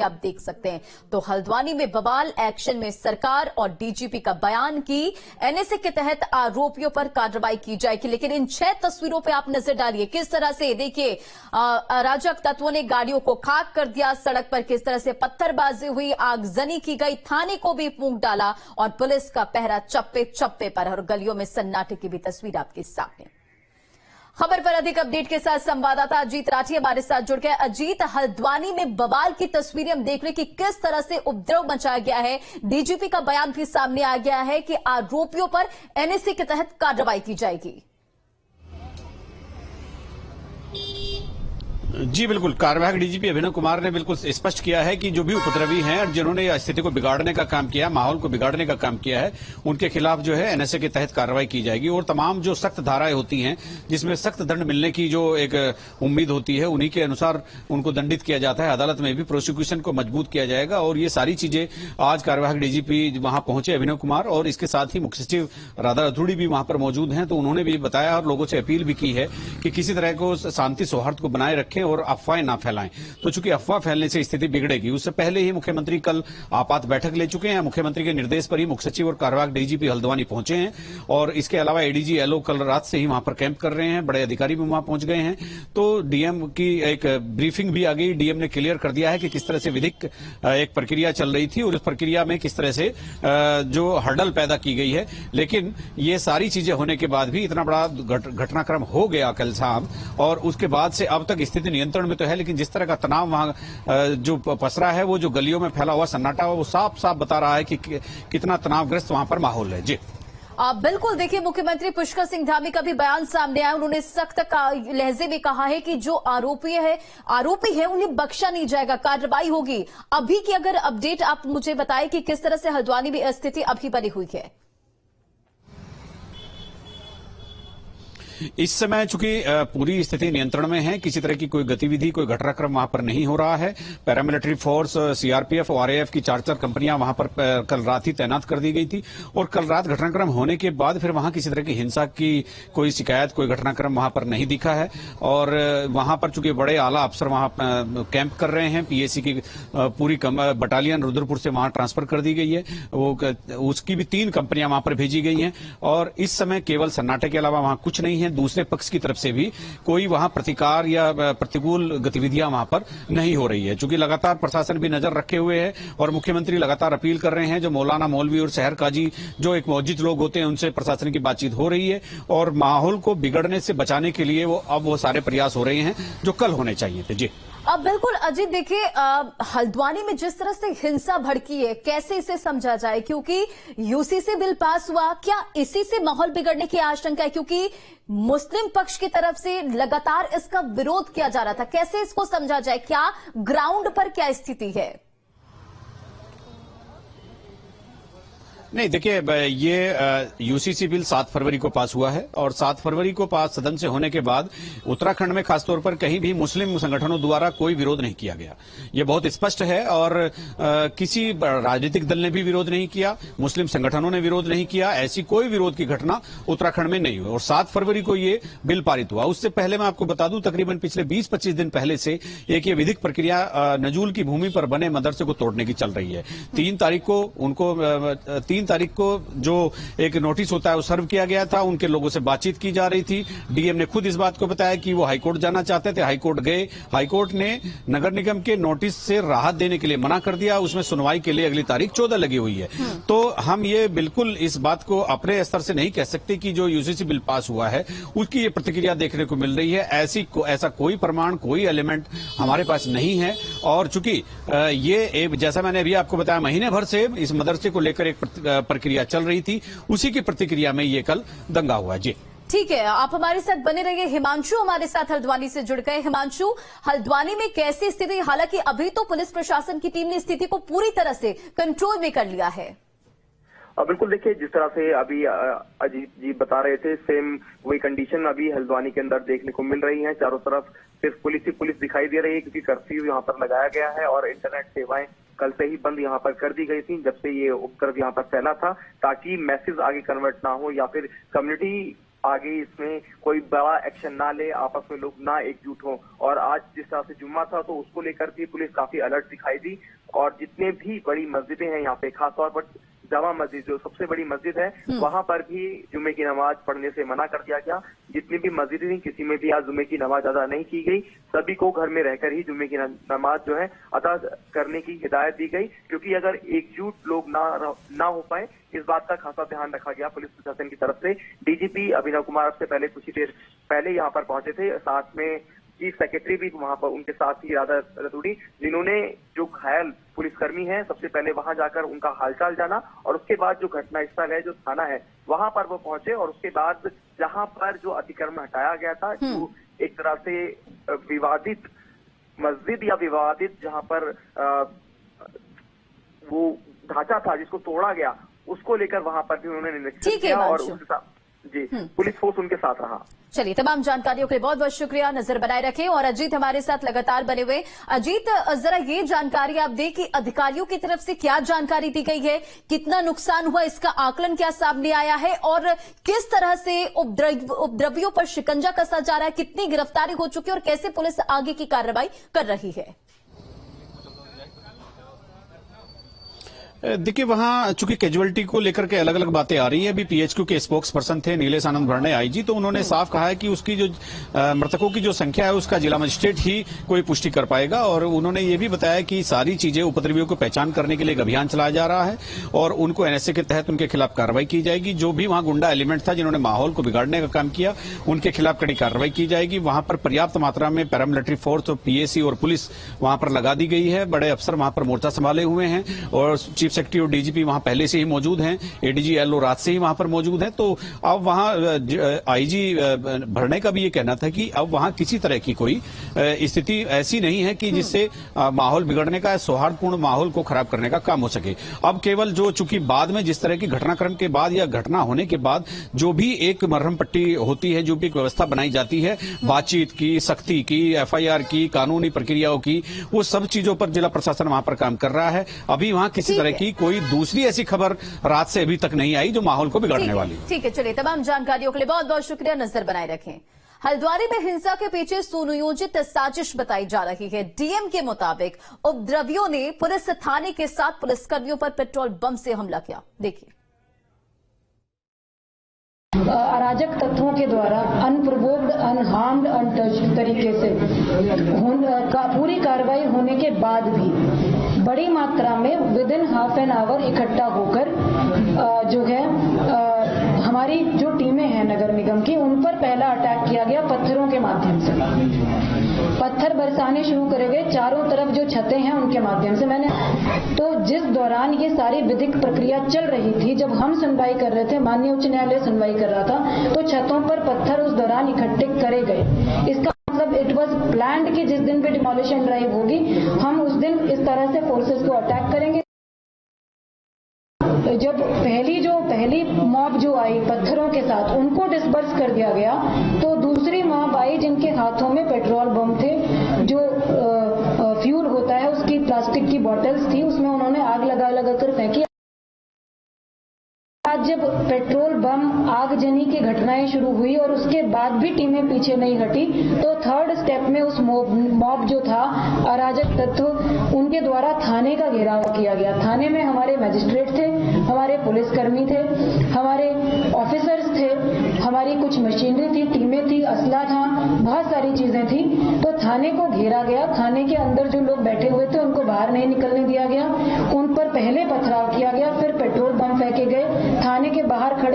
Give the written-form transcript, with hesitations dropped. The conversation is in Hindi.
आप देख सकते हैं। तो हल्द्वानी में बवाल, एक्शन में सरकार और डीजीपी का बयान की एनएसए के तहत आरोपियों पर कार्रवाई की जाएगी। लेकिन इन 6 तस्वीरों पे आप नजर डालिए, किस तरह से देखिए अराजक तत्वों ने गाड़ियों को खाक कर दिया, सड़क पर किस तरह से पत्थरबाजी हुई, आगजनी की गई, थाने को भी फूंक डाला और पुलिस का पहरा चप्पे चप्पे पर, और गलियों में सन्नाटे की भी तस्वीर आपके सामने। खबर पर अधिक अपडेट के साथ संवाददाता अजीत राठी हमारे साथ जुड़ गए। अजीत, हल्द्वानी में बवाल की तस्वीरें हम देख रहे हैं कि किस तरह से उपद्रव मचाया गया है। डीजीपी का बयान भी सामने आ गया है कि आरोपियों पर एनएसए के तहत कार्रवाई की जाएगी। जी बिल्कुल, कार्यवाहक डीजीपी अभिनव कुमार ने बिल्कुल स्पष्ट किया है कि जो भी उपद्रवी हैं और जिन्होंने स्थिति को बिगाड़ने का काम किया, माहौल को बिगाड़ने का काम किया है, उनके खिलाफ जो है एनएसए के तहत कार्रवाई की जाएगी और तमाम जो सख्त धाराएं होती हैं जिसमें सख्त दंड मिलने की जो एक उम्मीद होती है, उन्हीं के अनुसार उनको दंडित किया जाता है। अदालत में भी प्रोसिक्यूशन को मजबूत किया जाएगा और ये सारी चीजें आज कार्यवाहक डीजीपी वहां पहुंचे अभिनव कुमार, और इसके साथ ही मुख्य सचिव राधा रतूड़ी भी वहां पर मौजूद हैं। तो उन्होंने भी बताया और लोगों से अपील भी की है कि किसी तरह को शांति सौहार्द को बनाए रखें और अफवाहें ना फैलाएं। तो चूंकि अफवाह फैलने से स्थिति बिगड़ेगी, उससे पहले ही मुख्यमंत्री कल आपात बैठक ले चुके हैं। मुख्यमंत्री के निर्देश पर ही मुख्य सचिव और कार्यवाहक डीजीपी हल्द्वानी पहुंचे हैं और इसके अलावा एडीजी एलओ कल रात से ही वहां पर कैंप कर रहे हैं, बड़े अधिकारी भी वहां पहुंच गए हैं। तो डीएम की एक ब्रीफिंग भी आ गई। डीएम ने क्लियर कर दिया है कि किस तरह से विधिक एक प्रक्रिया चल रही थी और उस प्रक्रिया में किस तरह से जो हर्डल पैदा की गई है। लेकिन ये सारी चीजें होने के बाद भी इतना बड़ा घटनाक्रम हो गया कल शाम, और उसके बाद से अब तक स्थिति नियंत्रण में तो है, लेकिन जिस तरह का तनाव वहां जो पसरा है, वो जो गलियों में फैला हुआ सन्नाटा वो साफ साफ बता रहा है कि कितना तनावग्रस्त वहां पर माहौल है। जी बिल्कुल, देखिए मुख्यमंत्री पुष्कर सिंह धामी का भी बयान सामने आया। उन्होंने सख्त लहजे में कहा है कि जो आरोपी है उन्हें बख्शा नहीं जाएगा, कार्रवाई होगी। अभी की अगर अपडेट आप मुझे बताएं कि किस तरह से हल्द्वानी में स्थिति अभी बनी हुई है। इस समय चूंकि पूरी स्थिति नियंत्रण में है, किसी तरह की कोई गतिविधि, कोई घटनाक्रम वहां पर नहीं हो रहा है। पैरामिलिट्री फोर्स, सीआरपीएफ और आरएएफ की 4 कंपनियां वहां पर कल रात ही तैनात कर दी गई थी और कल रात घटनाक्रम होने के बाद फिर वहां किसी तरह की हिंसा की कोई शिकायत, कोई घटनाक्रम वहां पर नहीं दिखा है। और वहां पर चूंकि बड़े आला अफसर वहां कैंप कर रहे हैं, पीएसी की पूरी बटालियन रुद्रपुर से वहां ट्रांसफर कर दी गई है, उसकी भी 3 कंपनियां वहां पर भेजी गई हैं और इस समय केवल सन्नाटे के अलावा वहां कुछ नहीं है। दूसरे पक्ष की तरफ से भी कोई वहां प्रतिकार या प्रतिकूल गतिविधियां वहां पर नहीं हो रही है। चूंकि लगातार प्रशासन भी नजर रखे हुए है और मुख्यमंत्री लगातार अपील कर रहे हैं, जो मौलाना, मौलवी और शहर काजी जो एक मौजिद लोग होते हैं, उनसे प्रशासन की बातचीत हो रही है और माहौल को बिगड़ने से बचाने के लिए वो सारे प्रयास हो रहे हैं जो कल होने चाहिए थे। जी अब बिल्कुल अजीत, देखिए हल्द्वानी में जिस तरह से हिंसा भड़की है, कैसे इसे समझा जाए? क्योंकि यूसीसी बिल पास हुआ, क्या इसी से माहौल बिगड़ने की आशंका है? क्योंकि मुस्लिम पक्ष की तरफ से लगातार इसका विरोध किया जा रहा था। कैसे इसको समझा जाए? क्या ग्राउंड पर क्या स्थिति है? नहीं, देखिए ये यूसीसी बिल 7 फरवरी को पास हुआ है और 7 फरवरी को पास सदन से होने के बाद उत्तराखंड में खासतौर पर कहीं भी मुस्लिम संगठनों द्वारा कोई विरोध नहीं किया गया। ये बहुत स्पष्ट है और किसी राजनीतिक दल ने भी विरोध नहीं किया, मुस्लिम संगठनों ने विरोध नहीं किया, ऐसी कोई विरोध की घटना उत्तराखंड में नहीं हुई और 7 फरवरी को ये बिल पारित हुआ। उससे पहले मैं आपको बता दूं, तकरीबन पिछले 20-25 दिन पहले से एक ये विधिक प्रक्रिया नजूल की भूमि पर बने मदरसे को तोड़ने की चल रही है। 3 तारीख को जो एक नोटिस होता है वो सर्व किया गया था, उनके लोगों से बातचीत की जा रही थी। डीएम ने खुद इस बात को बताया कि वो हाईकोर्ट जाना चाहते थे, हाईकोर्ट गए, हाईकोर्ट ने नगर निगम के नोटिस से राहत देने के लिए मना कर दिया। उसमें सुनवाई के लिए अगली तारीख 14 लगी हुई है। तो हम ये बिल्कुल इस बात को अपने स्तर से नहीं कह सकते कि जो यूसीसी बिल पास हुआ है उसकी ये प्रतिक्रिया देखने को मिल रही है। ऐसा कोई प्रमाण, कोई एलिमेंट हमारे पास नहीं है और चूंकि ये जैसा मैंने अभी आपको बताया, महीने भर से इस मदरसे को लेकर एक प्रक्रिया चल रही थी, उसी की प्रतिक्रिया में ये कल दंगा हुआ। जी ठीक है, आप हमारे साथ बने रहिए। हिमांशु हमारे साथ हल्द्वानी से जुड़ गए। हिमांशु, हल्द्वानी में कैसी स्थिति? हालांकि अभी तो पुलिस प्रशासन की टीम ने स्थिति को पूरी तरह से कंट्रोल में कर लिया है। बिल्कुल, देखिए जिस तरह से अभी अजीत जी बता रहे थे, सेम वही कंडीशन अभी हल्द्वानी के अंदर देखने को मिल रही है। चारों तरफ सिर्फ पुलिस ही पुलिस दिखाई दे रही है क्योंकि कर्फ्यू यहाँ पर लगाया गया है और इंटरनेट सेवाएं कल से ही बंद यहाँ पर कर दी गई थी जब से ये उपद्रव यहाँ पर फैला था, ताकि मैसेज आगे कन्वर्ट ना हो या फिर कम्युनिटी आगे इसमें कोई बड़ा एक्शन ना ले, आपस में लोग ना एकजुट हों। और आज जिस तरह से जुम्मा था तो उसको लेकर भी पुलिस काफी अलर्ट दिखाई दी और जितने भी बड़ी मस्जिदें हैं यहाँ पे, खासतौर पर जामा मस्जिद जो सबसे बड़ी मस्जिद है, वहां पर भी जुम्मे की नमाज पढ़ने से मना कर दिया गया। जितनी भी मस्जिदें थी किसी में भी आज जुम्मे की नमाज अदा नहीं की गई, सभी को घर में रहकर ही जुम्मे की नमाज जो है अदा करने की हिदायत दी गई, क्योंकि अगर एकजुट लोग ना हो पाए इस बात का खासा ध्यान रखा गया पुलिस प्रशासन की तरफ से। डीजीपी अभिनव कुमार अब से पहले कुछ ही देर पहले यहाँ पर पहुंचे थे, साथ में चीफ सेक्रेटरी भी वहां पर उनके साथ ही राधा रतूड़ी, जिन्होंने जो घायल पुलिसकर्मी हैं सबसे पहले वहां जाकर उनका हालचाल जाना और उसके बाद जो घटना स्थल है, जो थाना है, वहां पर वो पहुंचे और उसके बाद जहां पर जो अतिक्रमण हटाया गया था, जो एक तरह से विवादित मस्जिद या विवादित जहां पर वो ढांचा था जिसको तोड़ा गया, उसको लेकर वहां पर भी उन्होंने निरीक्षण किया और उसके साथ जी पुलिस फोर्स उनके साथ रहा। चलिए, तमाम जानकारियों के लिए बहुत बहुत शुक्रिया। नजर बनाए रखें और अजीत हमारे साथ लगातार बने हुए। अजीत, जरा ये जानकारी आप दें कि अधिकारियों की तरफ से क्या जानकारी दी गई है, कितना नुकसान हुआ, इसका आकलन क्या सामने आया है और किस तरह से उपद्रवियों पर शिकंजा कसा जा रहा है, कितनी गिरफ्तारी हो चुकी है और कैसे पुलिस आगे की कार्रवाई कर रही है? देखिए, वहां चूंकि कैजुअलिटी को लेकर के अलग अलग बातें आ रही है। अभी पीएचक्यू के स्पोक्स पर्सन थे नीलेश आनंद भरणे आईजी, तो उन्होंने साफ कहा है कि उसकी जो मृतकों की जो संख्या है उसका जिला मजिस्ट्रेट ही कोई पुष्टि कर पाएगा। और उन्होंने ये भी बताया कि सारी चीजें उपद्रवियों को पहचान करने के लिए एक अभियान चलाया जा रहा है और उनको एनएसए के तहत उनके खिलाफ कार्रवाई की जाएगी। जो भी वहां गुंडा एलिमेंट था जिन्होंने माहौल को बिगाड़ने का काम किया, उनके खिलाफ कड़ी कार्रवाई की जाएगी। वहां पर पर्याप्त मात्रा में पैरामिलिट्री फोर्स और पीएसी और पुलिस वहां पर लगा दी गई है। बड़े अफसर वहां पर मोर्चा संभाले हुए हैं और चीफ सेक्रेटरी और डीजीपी वहां पहले से ही मौजूद हैं, एडीजी एलओ रात से ही वहां पर मौजूद हैं। तो अब वहां आईजी भरणे का भी ये कहना था कि अब वहां किसी तरह की कोई स्थिति ऐसी नहीं है कि जिससे माहौल बिगड़ने का, सौहार्दपूर्ण माहौल को खराब करने का काम हो सके। अब केवल जो चूंकि बाद में जिस तरह की घटनाक्रम के बाद या घटना होने के बाद जो भी एक मरहम पट्टी होती है, जो भी एक व्यवस्था बनाई जाती है बातचीत की, सख्ती की, एफआईआर की, कानूनी प्रक्रियाओं की, वो सब चीजों पर जिला प्रशासन वहां पर काम कर रहा है। अभी वहां किसी तरह की कोई दूसरी ऐसी खबर रात से अभी तक नहीं आई जो माहौल को बिगाड़ने वाली। ठीक है, चलिए, तमाम जानकारियों के लिए बहुत बहुत शुक्रिया। नजर बनाए रखें। हल्द्वानी में हिंसा के पीछे सुनियोजित साजिश बताई जा रही है। डीएम के मुताबिक उपद्रवियों ने पुलिस थाने के साथ पुलिसकर्मियों पर पेट्रोल बम से हमला किया। देखिए, अराजक तत्वों के द्वारा अनप्रोवोक्ड, अनहार्म्ड, अनटच्ड तरीके से पूरी कार्रवाई होने के बाद भी बड़ी मात्रा में with in half an hour इकट्ठा होकर जो है हमारी जो टीमें हैं नगर निगम की, उन पर पहला अटैक किया गया पत्थरों के माध्यम से। पत्थर बरसाने शुरू करे गए चारों तरफ जो छतें हैं उनके माध्यम से। तो जिस दौरान ये सारी विधिक प्रक्रिया चल रही थी, जब हम सुनवाई कर रहे थे, माननीय उच्च न्यायालय सुनवाई कर रहा था, तो छतों पर पत्थर उस दौरान इकट्ठे करे गए। इसका मतलब इट वाज प्लान्ड कि जिस दिन भी डिमोलिशन ड्राइव होगी हम उस दिन इस तरह से फोर्सेस को अटैक करेंगे। जब पहली मॉब जो आई पत्थरों के साथ, उनको डिस्पर्स कर दिया गया, तो दूसरी मॉब आई जिनके हाथों में पेट्रोल बम थे, जो फ्यूल होता है उसकी प्लास्टिक की बॉटल्स थी, उसमें उन्होंने आग लगा कर फेंकी। आज जब पेट्रोल बम आगजनी की घटनाएं शुरू हुई और उसके बाद भी टीमें पीछे नहीं हटी, तो थर्ड स्टेप में उस मॉब जो था अराजक तत्व, उनके द्वारा थाने का घेराव किया गया। थाने में हमारे मजिस्ट्रेट थे, हमारे पुलिसकर्मी थे, हमारे ऑफिसर्स थे, हमारी कुछ मशीनरी थी, टीमें थी, असला था, बहुत सारी चीजें थी। तो थाने को घेरा गया। थाने के अंदर जो लोग बैठे हुए थे उनको बाहर नहीं निकलने दिया गया। उन पर पहले पथराव किया गया, फिर पेट्रोल बम फेंके गए। थाने के बाहर खड़े